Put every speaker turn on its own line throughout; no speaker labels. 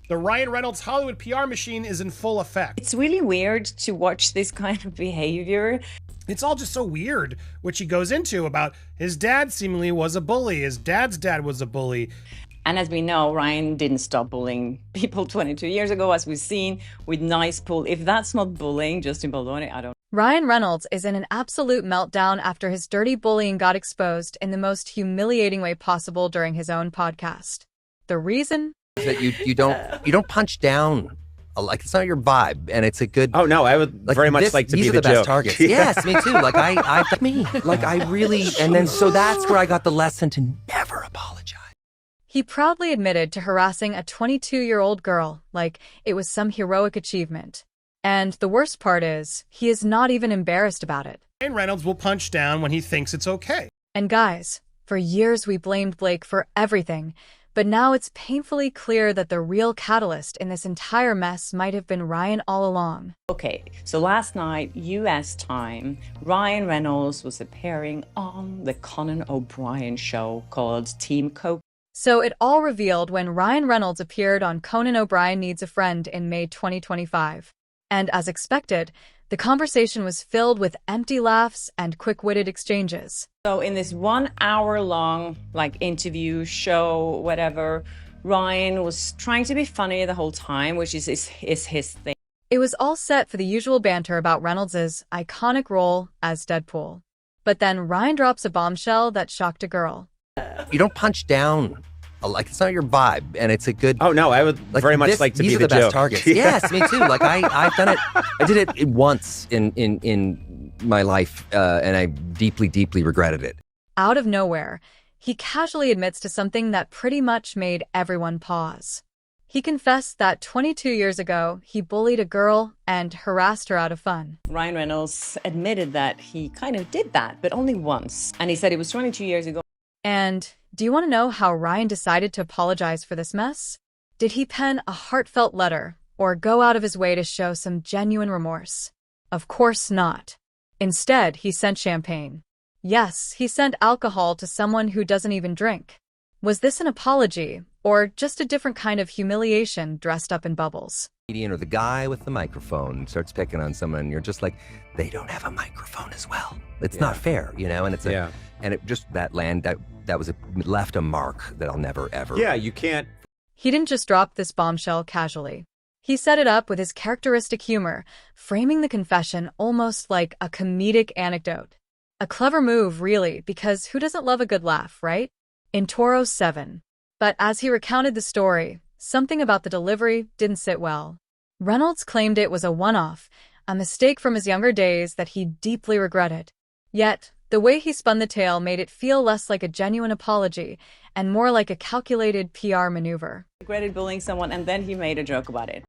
The Ryan Reynolds Hollywood PR machine is in full effect.
It's really weird to watch this kind of behavior.
It's all just so weird, which he goes into about his dad seemingly was a bully. His dad's dad was a bully.
And as we know, Ryan didn't stop bullying people 22 years ago, as we've seen with Nice Pool. If that's not bullying, Justin Baldoni, I don't know.
Ryan Reynolds is in an absolute meltdown after his dirty bullying got exposed in the most humiliating way possible during his own podcast. The reason?
That you don't punch down. Like, it's not your vibe, and it's a good.
Oh no, I would very much like to be
these
the
are the best
joke.
targets. Yes, me too. Like I really, and then so that's where I got the lesson to never apologize.
He proudly admitted to harassing a 22-year-old girl like it was some heroic achievement. And the worst part is, he is not even embarrassed about it.
Ryan Reynolds will punch down when he thinks it's okay.
And guys, for years we blamed Blake for everything, but now it's painfully clear that the real catalyst in this entire mess might have been Ryan all along.
Okay, so last night, US time, Ryan Reynolds was appearing on the Conan O'Brien show called Team Coke.
So it all revealed when Ryan Reynolds appeared on Conan O'Brien Needs a Friend in May 2025. And as expected, the conversation was filled with empty laughs and quick-witted exchanges.
So in this 1 hour long, interview, show, whatever, Ryan was trying to be funny the whole time, which is his thing.
It was all set for the usual banter about Reynolds' iconic role as Deadpool. But then Ryan drops a bombshell that shocked a girl.
You don't punch down. Like, it's not your vibe, and it's a good.
Oh no, I would very much like to be
these are
the
the best
joke.
targets. Yes, me too. Like I've done it. I did it once in my life, and I deeply regretted it.
Out of nowhere, he casually admits to something that pretty much made everyone pause. He confessed that 22 years ago, he bullied a girl and harassed her out of fun.
Ryan Reynolds admitted that he kind of did that, but only once. And he said it was 22 years ago.
And do you want to know how Ryan decided to apologize for this mess? Did he pen a heartfelt letter or go out of his way to show some genuine remorse? Of course not. Instead, he sent champagne. Yes, he sent alcohol to someone who doesn't even drink. Was this an apology or just a different kind of humiliation dressed up in bubbles?
Or the guy with the microphone starts picking on someone, and you're just like, they don't have a microphone as well. It's not fair, and it's and it just that left a mark that I'll never ever.
Yeah, you can't.
He didn't just drop this bombshell casually. He set it up with his characteristic humor, framing the confession almost like a comedic anecdote. A clever move, really, because who doesn't love a good laugh, right? In Toro 7. But as he recounted the story, something about the delivery didn't sit well. Reynolds claimed it was a one-off, a mistake from his younger days that he deeply regretted. Yet, the way he spun the tale made it feel less like a genuine apology and more like a calculated PR maneuver.
Regretted bullying someone, and then he made a joke about it.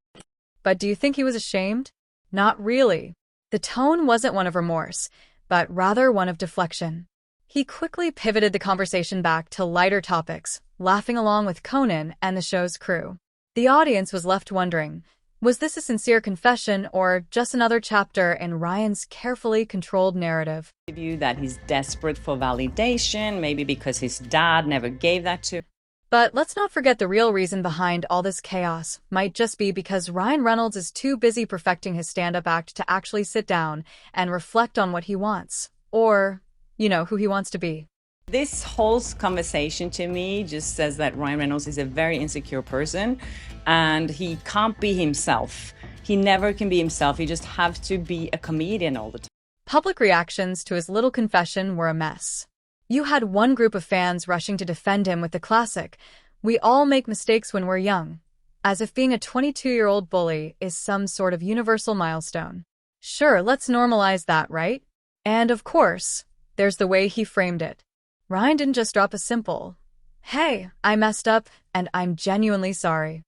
But do you think he was ashamed? Not really. The tone wasn't one of remorse, but rather one of deflection. He quickly pivoted the conversation back to lighter topics, laughing along with Conan and the show's crew. The audience was left wondering, was this a sincere confession or just another chapter in Ryan's carefully controlled narrative?
That he's desperate for validation, maybe because his dad never gave that to.
But let's not forget the real reason behind all this chaos might just be because Ryan Reynolds is too busy perfecting his stand-up act to actually sit down and reflect on what he wants, or, who he wants to be.
This whole conversation to me just says that Ryan Reynolds is a very insecure person and he can't be himself. He never can be himself. He just has to be a comedian all the time.
Public reactions to his little confession were a mess. You had one group of fans rushing to defend him with the classic, "We all make mistakes when we're young," as if being a 22-year-old bully is some sort of universal milestone. Sure, let's normalize that, right? And of course, there's the way he framed it. Ryan didn't just drop a simple, "Hey, I messed up, and I'm genuinely sorry."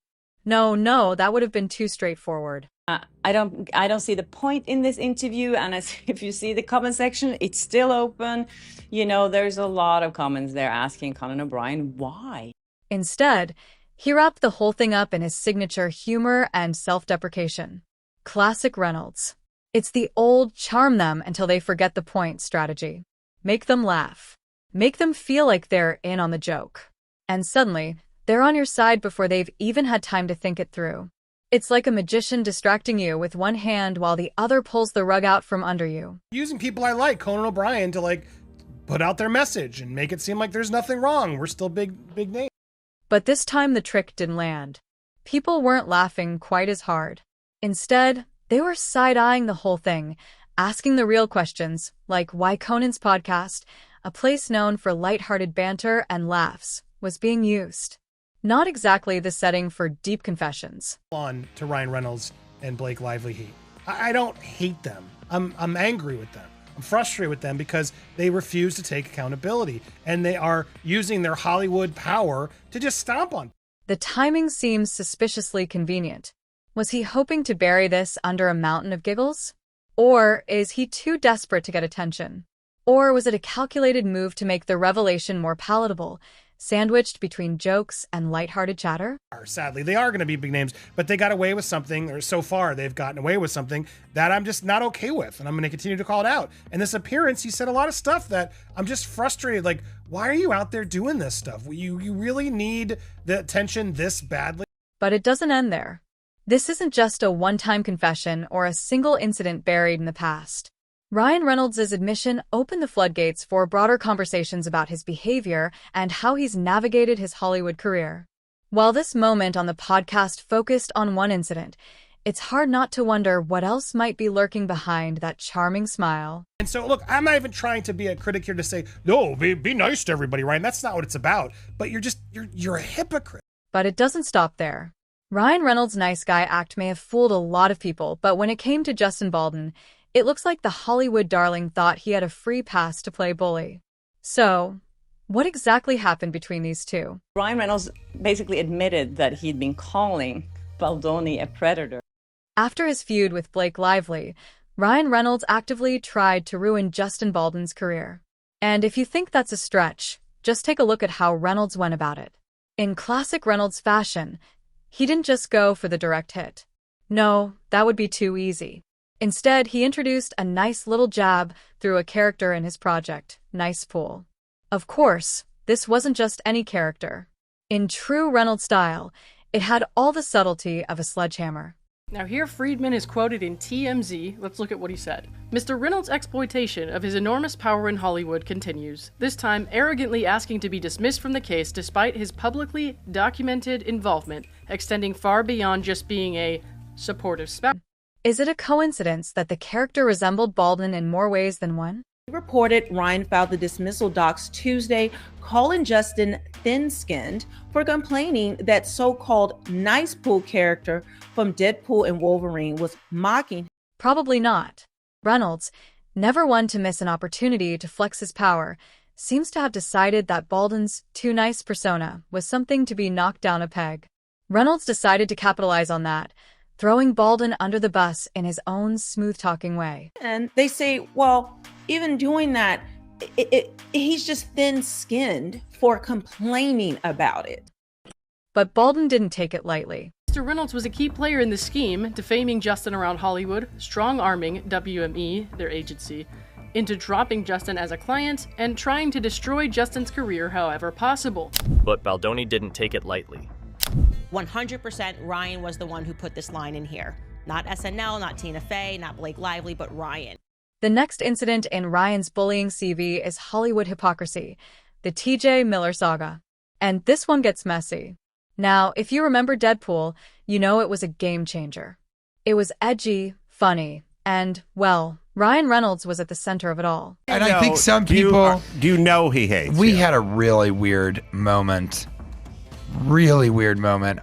No, that would have been too straightforward.
I don't see the point in this interview, and if you see the comment section, it's still open. There's a lot of comments there asking Conan O'Brien why.
Instead, he wrapped the whole thing up in his signature humor and self-deprecation. Classic Reynolds. It's the old charm them until they forget the point strategy. Make them laugh. Make them feel like they're in on the joke. And suddenly, They're on your side before they've even had time to think it through. It's like a magician distracting you with one hand while the other pulls the rug out from under you.
Using people I like, Conan O'Brien, to put out their message and make it seem like there's nothing wrong. We're still big names.
But this time the trick didn't land. People weren't laughing quite as hard. Instead, they were side-eyeing the whole thing, asking the real questions, like why Conan's podcast, a place known for lighthearted banter and laughs, was being used. Not exactly the setting for deep confessions.
On to Ryan Reynolds and Blake Lively hate. I don't hate them. I'm angry with them. I'm frustrated with them because they refuse to take accountability, and they are using their Hollywood power to just stomp on.
The timing seems suspiciously convenient. Was he hoping to bury this under a mountain of giggles? Or is he too desperate to get attention? Or was it a calculated move to make the revelation more palatable, sandwiched between jokes and lighthearted chatter?
Sadly, they are going to be big names, but they got away with something, or so far they've gotten away with something that I'm just not okay with, and I'm going to continue to call it out. And this appearance, he said a lot of stuff that I'm just frustrated. Like, why are you out there doing this stuff? You really need the attention this badly?
But it doesn't end there. This isn't just a one-time confession or a single incident buried in the past. Ryan Reynolds' admission opened the floodgates for broader conversations about his behavior and how he's navigated his Hollywood career. While this moment on the podcast focused on one incident, it's hard not to wonder what else might be lurking behind that charming smile.
And so, look, I'm not even trying to be a critic here to say, no, be nice to everybody, Ryan. That's not what it's about. But you're a hypocrite.
But it doesn't stop there. Ryan Reynolds' nice guy act may have fooled a lot of people, but when it came to Justin Baldoni, it looks like the Hollywood darling thought he had a free pass to play bully. So, what exactly happened between these two?
Ryan Reynolds basically admitted that he'd been calling Baldoni a predator.
After his feud with Blake Lively, Ryan Reynolds actively tried to ruin Justin Baldoni's career. And if you think that's a stretch, just take a look at how Reynolds went about it. In classic Reynolds fashion, he didn't just go for the direct hit. No, that would be too easy. Instead, he introduced a nice little jab through a character in his project, Nice Pool. Of course, this wasn't just any character. In true Reynolds style, it had all the subtlety of a sledgehammer.
Now here Friedman is quoted in TMZ. Let's look at what he said. Mr. Reynolds' exploitation of his enormous power in Hollywood continues, this time arrogantly asking to be dismissed from the case despite his publicly documented involvement, extending far beyond just being a supportive spouse.
Is it a coincidence that the character resembled Baldoni in more ways than one?
Reported Ryan filed the dismissal docs Tuesday, calling Justin thin-skinned for complaining that so-called Nice Pool character from Deadpool and Wolverine was mocking.
Probably not. Reynolds, never one to miss an opportunity to flex his power, seems to have decided that Baldoni's too nice persona was something to be knocked down a peg. Reynolds decided to capitalize on that, throwing Baldoni under the bus in his own smooth-talking way.
And they say, well, even doing that, he's just thin-skinned for complaining about it.
But Baldoni didn't take it lightly.
Mr. Reynolds was a key player in the scheme, defaming Justin around Hollywood, strong-arming WME, their agency, into dropping Justin as a client and trying to destroy Justin's career however possible.
But Baldoni didn't take it lightly.
100% Ryan was the one who put this line in here. Not SNL, not Tina Fey, not Blake Lively, but Ryan.
The next incident in Ryan's bullying CV is Hollywood hypocrisy, the TJ Miller saga. And this one gets messy. Now, if you remember Deadpool, you know it was a game changer. It was edgy, funny, and, well, Ryan Reynolds was at the center of it all.
And I think some people...
Do you know he hates
We
you?
had a really weird moment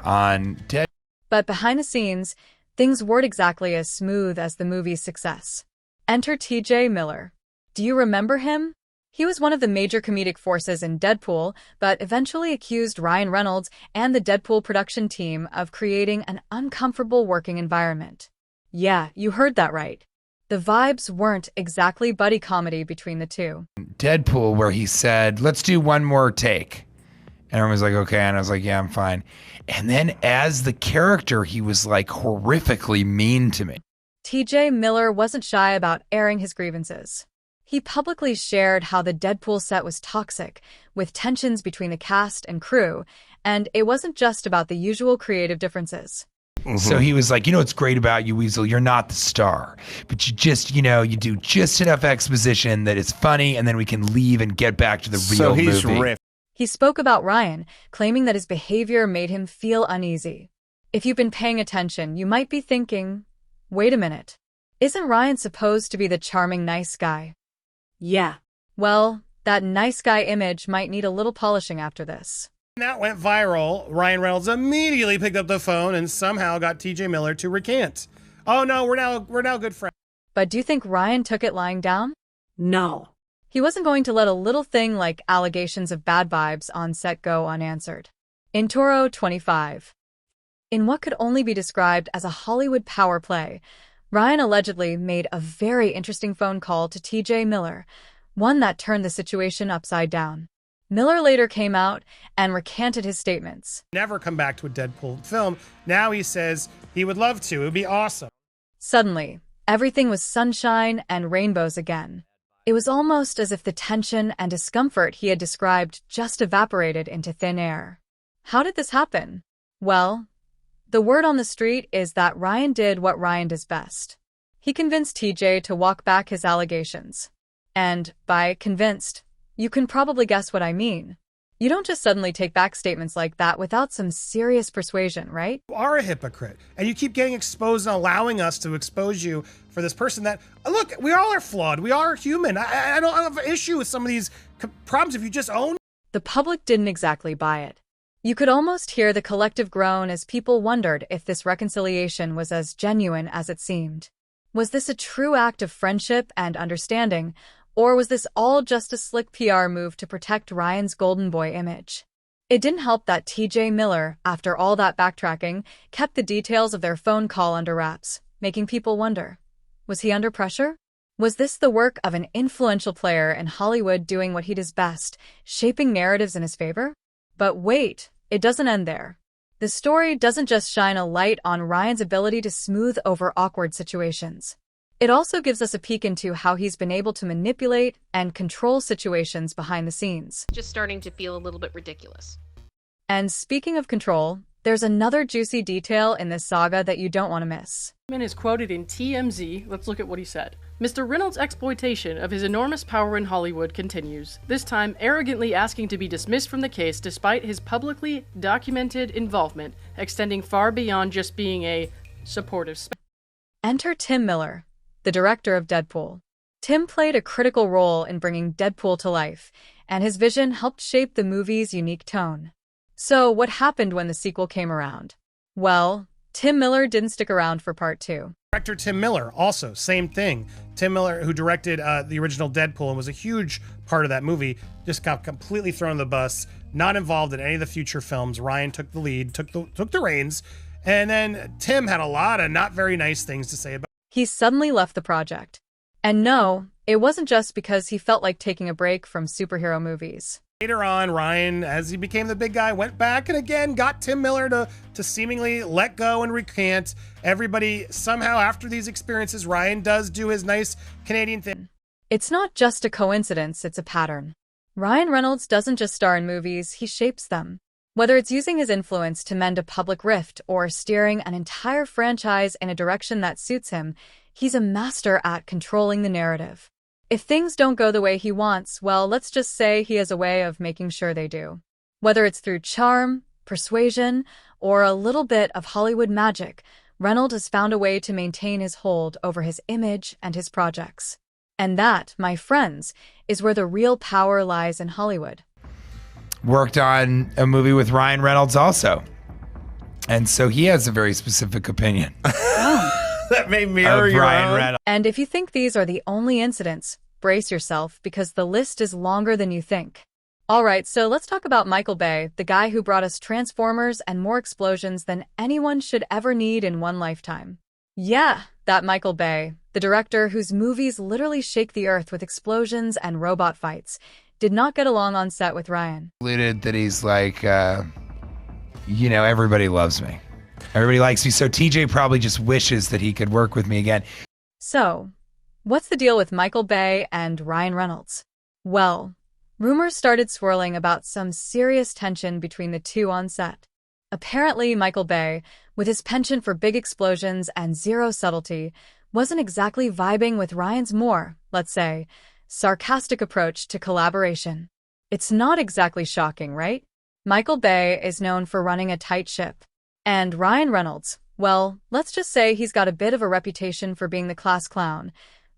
on Dead.
But behind the scenes, things weren't exactly as smooth as the movie's success. Enter TJ Miller. Do you remember him? He was one of the major comedic forces in Deadpool, but eventually accused Ryan Reynolds and the Deadpool production team of creating an uncomfortable working environment. Yeah, you heard that right. The vibes weren't exactly buddy comedy between the two.
Deadpool, where he said, let's do one more take. And everyone was like, okay. And I was like, yeah, I'm fine. And then as the character, he was like horrifically mean to me.
TJ Miller wasn't shy about airing his grievances. He publicly shared how the Deadpool set was toxic, with tensions between the cast and crew, And it wasn't just about the usual creative differences.
So he was like, what's great about you, Weasel? You're not the star, but you just, you do just enough exposition that it's funny, and then we can leave and get back to the real movie.
He spoke about Ryan, claiming that his behavior made him feel uneasy. If you've been paying attention, you might be thinking, wait a minute. Isn't Ryan supposed to be the charming nice guy?
Yeah.
Well, that nice guy image might need a little polishing after this.
That went viral. Ryan Reynolds immediately picked up the phone and somehow got TJ Miller to recant. Oh no, we're now good friends.
But do you think Ryan took it lying down?
No.
He wasn't going to let a little thing like allegations of bad vibes on set go unanswered. In Toro 25. In what could only be described as a Hollywood power play, Ryan allegedly made a very interesting phone call to TJ Miller, one that turned the situation upside down. Miller later came out and recanted his statements.
Never come back to a Deadpool film. Now he says he would love to. It would be awesome.
Suddenly, everything was sunshine and rainbows again. It was almost as if the tension and discomfort he had described just evaporated into thin air. How did this happen? Well, the word on the street is that Ryan did what Ryan does best. He convinced TJ to walk back his allegations. And by convinced, you can probably guess what I mean. You don't just suddenly take back statements like that without some serious persuasion, right?
You are a hypocrite, and you keep getting exposed and allowing us to expose you for this person that, look, we all are flawed. We are human. I don't have an issue with some of these problems if you just own.
The public didn't exactly buy it. You could almost hear the collective groan as people wondered if this reconciliation was as genuine as it seemed. Was this a true act of friendship and understanding, or was this all just a slick PR move to protect Ryan's golden boy image? It didn't help that TJ Miller, after all that backtracking, kept the details of their phone call under wraps, making people wonder, was he under pressure? Was this the work of an influential player in Hollywood doing what he does best, shaping narratives in his favor? But wait, it doesn't end there. The story doesn't just shine a light on Ryan's ability to smooth over awkward situations. It also gives us a peek into how he's been able to manipulate and control situations behind the scenes.
Just starting to feel a little bit ridiculous.
And speaking of control, there's another juicy detail in this saga that you don't want to miss.
Is quoted in TMZ. Let's look at what he said. Mr. Reynolds' exploitation of his enormous power in Hollywood continues, this time arrogantly asking to be dismissed from the case despite his publicly documented involvement, extending far beyond just being a supportive
Enter Tim Miller, the director of Deadpool. Tim played a critical role in bringing Deadpool to life, and his vision helped shape the movie's unique tone. So, what happened when the sequel came around? Well, Tim Miller didn't stick around for part 2.
Director Tim Miller, also, same thing. Tim Miller, who directed the original Deadpool and was a huge part of that movie, just got completely thrown in the bus, not involved in any of the future films. Ryan took the lead, took the reins, and then Tim had a lot of not very nice things to say about it.
He suddenly left the project. And no, it wasn't just because he felt like taking a break from superhero movies.
Later on, Ryan, as he became the big guy, went back and again got Tim Miller to seemingly let go and recant. Everybody, somehow after these experiences, Ryan does do his nice Canadian thing.
It's not just a coincidence, it's a pattern. Ryan Reynolds doesn't just star in movies, he shapes them. Whether it's using his influence to mend a public rift or steering an entire franchise in a direction that suits him, he's a master at controlling the narrative. If things don't go the way he wants, well, let's just say he has a way of making sure they do. Whether it's through charm, persuasion, or a little bit of Hollywood magic, Reynolds has found a way to maintain his hold over his image and his projects. And that, my friends, is where the real power lies in Hollywood.
Worked on a movie with Ryan Reynolds also. And so he has a very specific opinion.
That may mirror your
Ryan
own.
Reynolds.
And if you think these are the only incidents, brace yourself because the list is longer than you think. All right, so let's talk about Michael Bay, the guy who brought us Transformers and more explosions than anyone should ever need in one lifetime. Yeah, that Michael Bay, the director whose movies literally shake the earth with explosions and robot fights, did not get along on set with Ryan.
Alluded that he's like, everybody loves me. Everybody likes me, so TJ probably just wishes that he could work with me again.
So, what's the deal with Michael Bay and Ryan Reynolds? Well, Rumors started swirling about some serious tension between the two on set. Apparently, Michael Bay, with his penchant for big explosions and zero subtlety, wasn't exactly vibing with Ryan's more, let's say, sarcastic approach to collaboration. It's not exactly shocking, right? Michael Bay is known for running a tight ship. And Ryan Reynolds, well, let's just say he's got a bit of a reputation for being the class clown,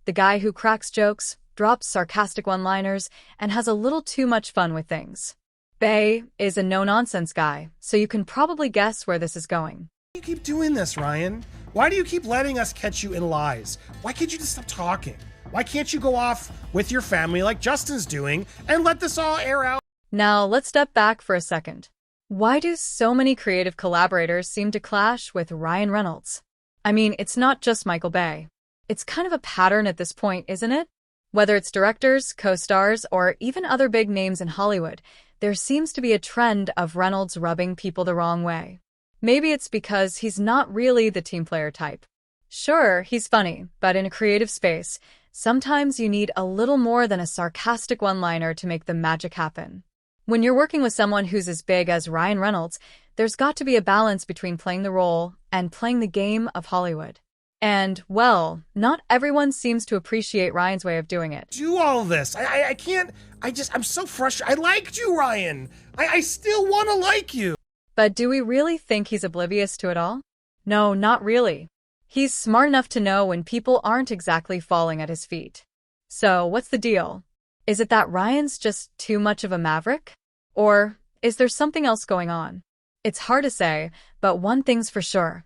the guy who cracks jokes, drops sarcastic one-liners, and has a little too much fun with things. Bay is a no-nonsense guy, so you can probably guess where this is going.
Why do you keep doing this, Ryan? Why do you keep letting us catch you in lies? Why can't you just stop talking? Why can't you go off with your family like Justin's doing and let this all air out?
Now, let's step back for a second. Why do so many creative collaborators seem to clash with Ryan Reynolds? I mean, it's not just Michael Bay. It's kind of a pattern at this point, isn't it? Whether it's directors, co-stars, or even other big names in Hollywood, there seems to be a trend of Reynolds rubbing people the wrong way. Maybe it's because he's not really the team player type. Sure, he's funny, but in a creative space, sometimes you need a little more than a sarcastic one-liner to make the magic happen. When you're working with someone who's as big as Ryan Reynolds, there's got to be a balance between playing the role and playing the game of Hollywood. And, well, not everyone seems to appreciate Ryan's way of doing it.
Do all this. I can't. I'm so frustrated. I liked you, Ryan. I still want to like you.
But do we really think he's oblivious to it all? No, not really. He's smart enough to know when people aren't exactly falling at his feet. So, what's the deal? Is it that Ryan's just too much of a maverick? Or is there something else going on? It's hard to say, but one thing's for sure.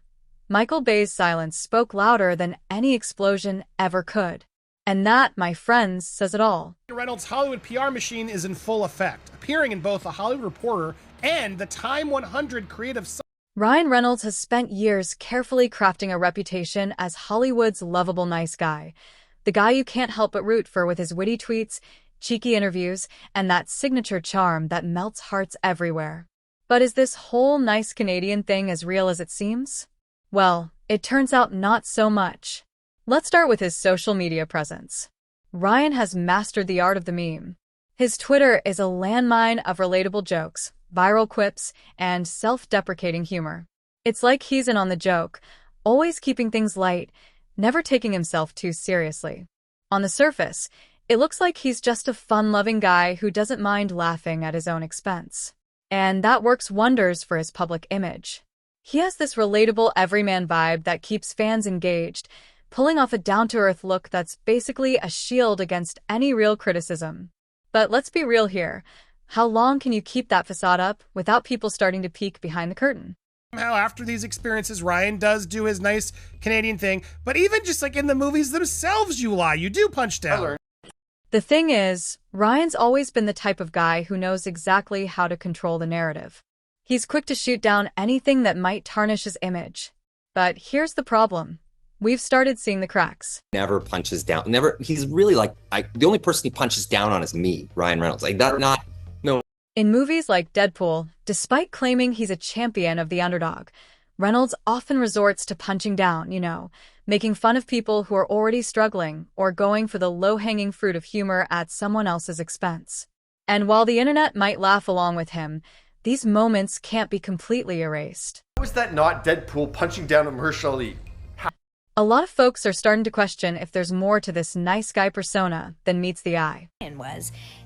Michael Bay's silence spoke louder than any explosion ever could. And that, my friends, says it all.
Reynolds' Hollywood PR machine is in full effect, appearing in both The Hollywood Reporter and the Time 100 creative.
Ryan Reynolds has spent years carefully crafting a reputation as Hollywood's lovable nice guy, the guy you can't help but root for with his witty tweets, cheeky interviews, and that signature charm that melts hearts everywhere. But is this whole nice Canadian thing as real as it seems? Well, it turns out not so much. Let's start with his social media presence. Ryan has mastered the art of the meme. His Twitter is a landmine of relatable jokes, viral quips, and self-deprecating humor. It's like he's in on the joke, always keeping things light, never taking himself too seriously. On the surface, it looks like he's just a fun-loving guy who doesn't mind laughing at his own expense. And that works wonders for his public image. He has this relatable everyman vibe that keeps fans engaged, pulling off a down-to-earth look that's basically a shield against any real criticism. But let's be real here. How long can you keep that facade up without people starting to peek behind the curtain?
Somehow, after these experiences, Ryan does do his nice Canadian thing, but even just like in the movies themselves, you lie. You do punch down.
The thing is, Ryan's always been the type of guy who knows exactly how to control the narrative. He's quick to shoot down anything that might tarnish his image. But here's the problem. We've started seeing the cracks.
Never punches down. Never. He's really like, the only person he punches down on is me, Ryan Reynolds. Like that, no.
In movies like Deadpool, despite claiming he's a champion of the underdog, Reynolds often resorts to punching down, making fun of people who are already struggling or going for the low-hanging fruit of humor at someone else's expense. And while the internet might laugh along with him, these moments can't be completely erased.
How is that not Deadpool punching down a Mahershala Ali?
A lot of folks are starting to question if there's more to this nice guy persona than meets the eye.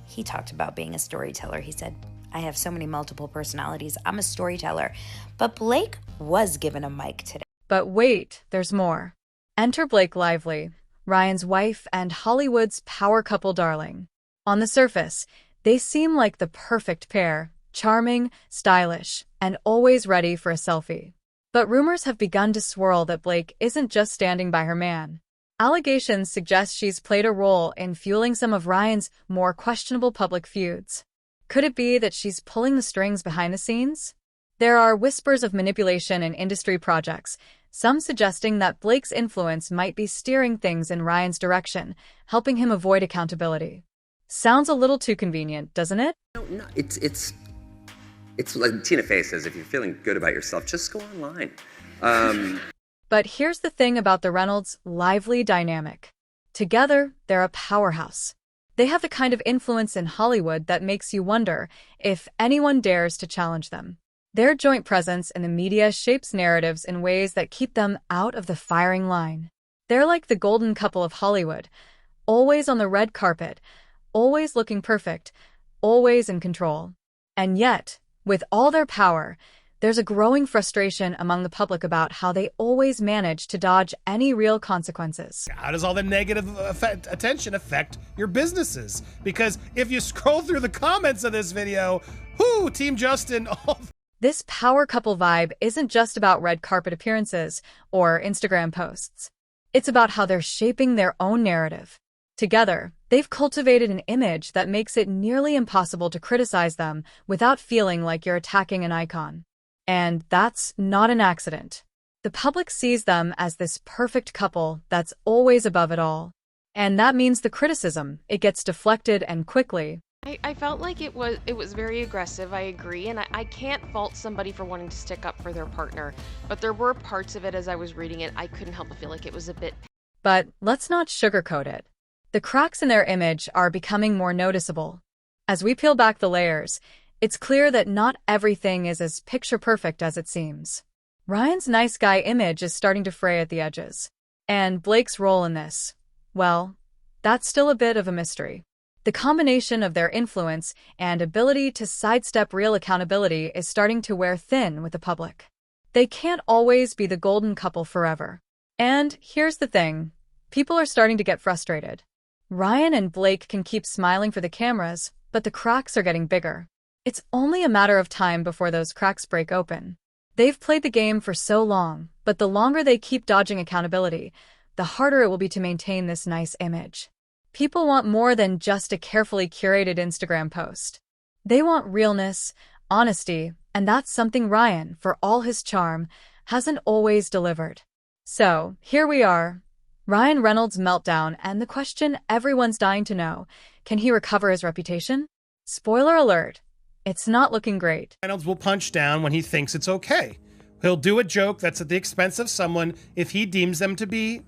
He talked about being a storyteller. He said, I have so many multiple personalities. I'm a storyteller. But Blake was given a mic today.
But wait, there's more. Enter Blake-Lively, Ryan's wife and Hollywood's power couple darling. On the surface, they seem like the perfect pair, charming, stylish, and always ready for a selfie. But rumors have begun to swirl that Blake isn't just standing by her man. Allegations suggest she's played a role in fueling some of Ryan's more questionable public feuds. Could it be that she's pulling the strings behind the scenes? There are whispers of manipulation in industry projects, some suggesting that Blake's influence might be steering things in Ryan's direction, helping him avoid accountability. Sounds a little too convenient, doesn't it?
No, it's like Tina Fey says, if you're feeling good about yourself, just go online.
But here's the thing about the Reynolds-Lively dynamic. Together, they're a powerhouse. They have the kind of influence in Hollywood that makes you wonder if anyone dares to challenge them. Their joint presence in the media shapes narratives in ways that keep them out of the firing line. They're like the golden couple of Hollywood, always on the red carpet, always looking perfect, always in control. And yet, with all their power, there's a growing frustration among the public about how they always manage to dodge any real consequences.
How does all the negative attention affect your businesses? Because if you scroll through the comments of this video, Team Justin,
This power couple vibe isn't just about red carpet appearances or Instagram posts. It's about how they're shaping their own narrative. Together, they've cultivated an image that makes it nearly impossible to criticize them without feeling like you're attacking an icon. And that's not an accident. The public sees them as this perfect couple that's always above it all. And that means the criticism, it gets deflected and quickly.
I felt like it was very aggressive, I agree, and I can't fault somebody for wanting to stick up for their partner, but there were parts of it as I was reading it, I couldn't help but feel like it was a bit...
But let's not sugarcoat it. The cracks in their image are becoming more noticeable. As we peel back the layers, it's clear that not everything is as picture-perfect as it seems. Ryan's nice guy image is starting to fray at the edges. And Blake's role in this, well, that's still a bit of a mystery. The combination of their influence and ability to sidestep real accountability is starting to wear thin with the public. They can't always be the golden couple forever. And here's the thing. People are starting to get frustrated. Ryan and Blake can keep smiling for the cameras, but the cracks are getting bigger. It's only a matter of time before those cracks break open. They've played the game for so long, but the longer they keep dodging accountability, the harder it will be to maintain this nice image. People want more than just a carefully curated Instagram post. They want realness, honesty, and that's something Ryan, for all his charm, hasn't always delivered. So, here we are. Ryan Reynolds' meltdown, and the question everyone's dying to know, can he recover his reputation? Spoiler alert, it's not looking great.
Reynolds will punch down when he thinks it's okay. He'll do a joke that's at the expense of someone if he deems them to be,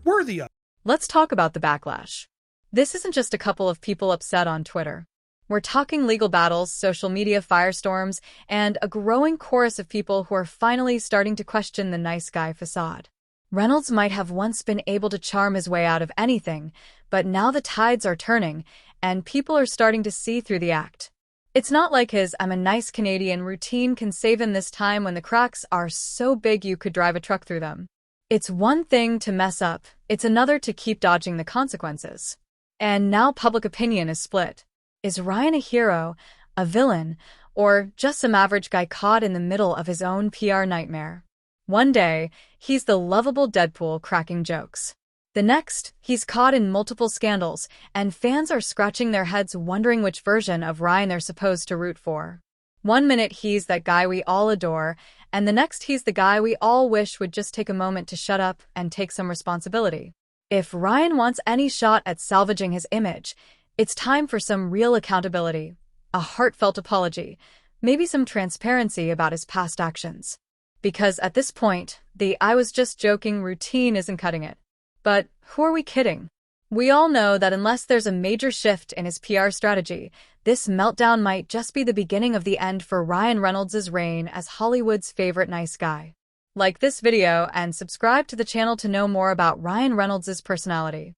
worthy of.
Let's talk about the backlash. This isn't just a couple of people upset on Twitter. We're talking legal battles, social media firestorms, and a growing chorus of people who are finally starting to question the nice guy facade. Reynolds might have once been able to charm his way out of anything, but now the tides are turning, and people are starting to see through the act. It's not like his "I'm a nice Canadian" routine can save him this time when the cracks are so big you could drive a truck through them. It's one thing to mess up, it's another to keep dodging the consequences. And now public opinion is split. Is Ryan a hero, a villain, or just some average guy caught in the middle of his own PR nightmare? One day, he's the lovable Deadpool cracking jokes. The next, he's caught in multiple scandals, and fans are scratching their heads wondering which version of Ryan they're supposed to root for. One minute he's that guy we all adore, and the next he's the guy we all wish would just take a moment to shut up and take some responsibility. If Ryan wants any shot at salvaging his image, it's time for some real accountability, a heartfelt apology, maybe some transparency about his past actions. Because at this point, the "I was just joking" routine isn't cutting it. But who are we kidding? We all know that unless there's a major shift in his PR strategy, this meltdown might just be the beginning of the end for Ryan Reynolds' reign as Hollywood's favorite nice guy. Like this video and subscribe to the channel to know more about Ryan Reynolds' personality.